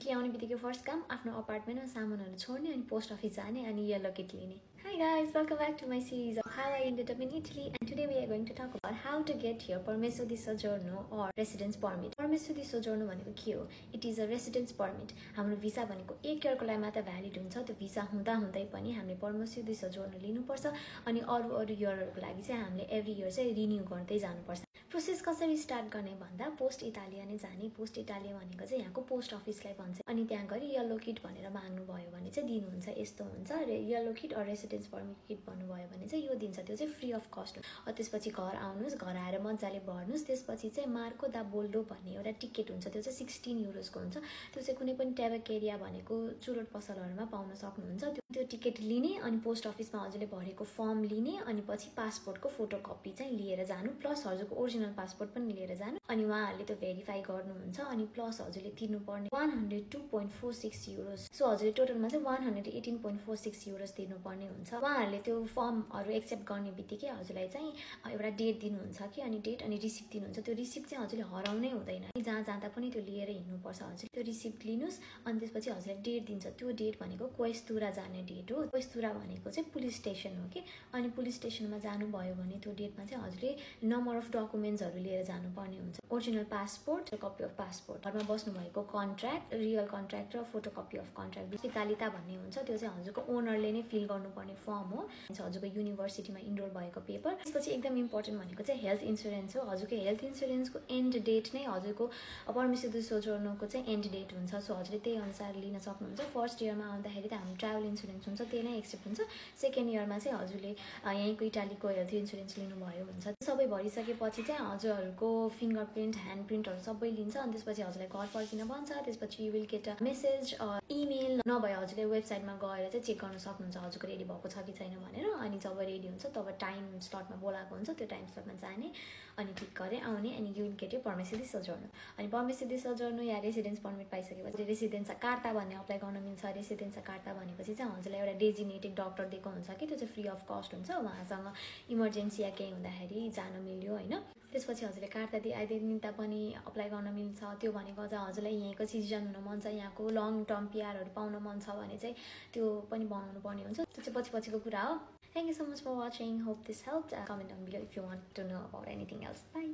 Italy आउने बित्तिकै first काम आफ्नो अपार्टमेन्टमा सामानहरू छोड्ने अनि पोस्ट अफिस जाने अनि येलो किट लिने. Hi guys, welcome back to my series of how I ended up in Italy, and today we are going to talk about how to get your permesso di soggiorno or residence permit. Permesso di soggiorno भनेको के हो? It is a residence permit. हाम्रो visa भनेको 1 इयरको लागि मात्र valid हुन्छ. त्यो visa हुँदा हुँदै पनि हामीले permesso di soggiorno लिनुपर्छ अनि अरु इयरहरुको लागि चाहिँ हामीले एभ्री इयर चाहिँ रिन्यू गर्दै जानुपर्छ. प्रोसेस कसरी स्टार्ट गर्ने भन्दा पोस्ट इटालिया नै जाने. पोस्ट इटालिया भनेको चाहिँ यहाँको पोस्ट अफिसलाई भन्छ अनि त्यहाँ गरी येलो किट भनेर माग्नु भयो भने चाहिँ दिनुहुन्छ. यस्तो हुन्छ र yellow kit or residence permit kit भन्नुभयो भने चाहिँ यो दिन्छ. त्यो चाहिँ फ्री अफ कस्ट हो. त्यसपछि घर आउनुस्, घर आएर मजाले भर्नुस्. त्यसपछि चाहिँ मार्को दा बोल्डो भन्ने एउटा टिकट हुन्छ. त्यो चाहिँ 16 युरोसको हुन्छ. त्यो चाहिँ कुनै पनि ट्याबेकेरिया भनेको चुरोट पसलहरुमा पाउन सक्नुहुन्छ. त्यो टिकट लिने अनि पोस्ट अफिसमा हजुरले भरेको फर्म लिने अनि पछि पासपोर्टको फोटोकपी चाहिँ लिएर जानु प्लस हजुरको ओरिजिनल पासपोर्ट पनि लिएर जानु अनि उहाँहरूले त्यो भेरिफाई गर्नुहुन्छ अनि प्लस हजुरले तिर्नुपर्ने 102.46 युरोस. सो हजुरले टोटलमा चाहिँ 118.46 युरोस तिर्नुपर्ने हुन्छ. उहाँहरूले त्यो फर्महरु एक्सेप्ट गर्ने बित्तिकै हजुरलाई चाहिँ एउटा डेट दिनुहुन्छ कि अनि डेट अनि रिसिप्ट दिनुहुन्छ. त्यो रिसिप्ट चाहिँ हजुरले हराउनै हुँदैन. जहाँ जाँदा पनि त्यो लिएर हिँड्नुपर्छ. हजुर त्यो रिसिप्ट लिनुस् अनि त्यसपछि हजुरलाई डेट दिन्छ. त्यो डेट भनेको क्वेस्तुरा जाने डेट हो. क्वेस्तुरा भनेको चाहिँ पुलिस स्टेसन हो कि अनि पुलिस स्टेसनमा जानुभयो भने त्यो डेटमा चाहिँ हजुरले नम्बर अफ डकुमेन्ट्सहरु लिएर जानुपर्ने हुन्छ. Original passport, copy of passport, घरमा बस्नु भएको कन्ट्र्याक्ट, रियल कन्ट्र्याक्ट र फोटोकपी अफ कन्ट्र्याक्ट. फितालिता भन्ने हुन्छ. त्यो चाहिँ हजुरको ओनरले नै फिल गर्नुपर्ने फर्म हो. हजुरको युनिभर्सिटीमा इनरोल भएको पेपर. त्यसपछि एकदम इम्पोर्टेन्ट भनेको चाहिँ हेल्थ इन्स्योरेन्स हो. हजुरको हेल्थ इन्स्योरेन्सको एन्ड डेट नै हजुरको परमिसो दि सोजोर्नोको चाहिँ एन्ड डेट हुन्छ. सो हजुरले त्यही अनुसार लिन सक्नुहुन्छ. फर्स्ट इयरमा आउँदाखेरि त हाम्रो ट्राभल इन्स्योरेन्स हुन्छ, त्यही नै एक्सेप्ट हुन्छ. सेकेन्ड इयरमा चाहिँ हजुरले यहीँको इटालीको हेल्थ इन्स्योरेन्स लिनुभयो हुन्छ. सबै भरिसकेपछि चाहिँ हजुरहरूको फिङ्गरप्रिन्ट, ह्यान्ड प्रिन्टहरू सबै लिन्छ अनि त्यसपछि हजुरलाई घर फर्किन भन्छ. त्यसपछि you will get a message email नभए हजुरले वेबसाइटमा गएर चाहिँ चेक गर्न सक्नुहुन्छ हजुरको रेडी भएको छ कि छैन भनेर. अनि जब रेडी हुन्छ तब टाइम स्लटमा बोलाएको हुन्छ. त्यो टाइम स्लटमा जाने अनि क्लिक गरे आउने अनि यु विल गेट यो परमिसो दि सोजोर्नो. अनि परमिसो दि सोजोर्नो या रेसिडेन्स परमिट पाइसकेपछि रेसिडेन्सा कार्ता भन्ने अप्लाई गर्न मिल्छ. रेसिडेन्सा कार्ता भनेपछि चाहिँ हजुरलाई एउटा डेजिनेटेड डक्टर दिएको हुन्छ कि त्यो चाहिँ फ्री अफ कस्ट हुन्छ. उहाँसँग इमर्जेन्सी या केही हुँदाखेरि जान मिल्यो हैन. त्यसपछि हजुरले कार्ता दि आइडेन्टिटी पनि अप्लाई गर्न मिल्छ. त्यो भनेको चाहिँ हजुरलाई यहीँको सिटिजन हुन मन छ, यहाँको लङ टर्म पिआरहरू पाउन मन छ भने चाहिँ त्यो पनि बनाउनु पर्ने हुन्छ. त्यो चाहिँ पछिको कुरा हो. Thank you so much for watching. Hope this helped. Comment down below if you want to know about anything else. Bye.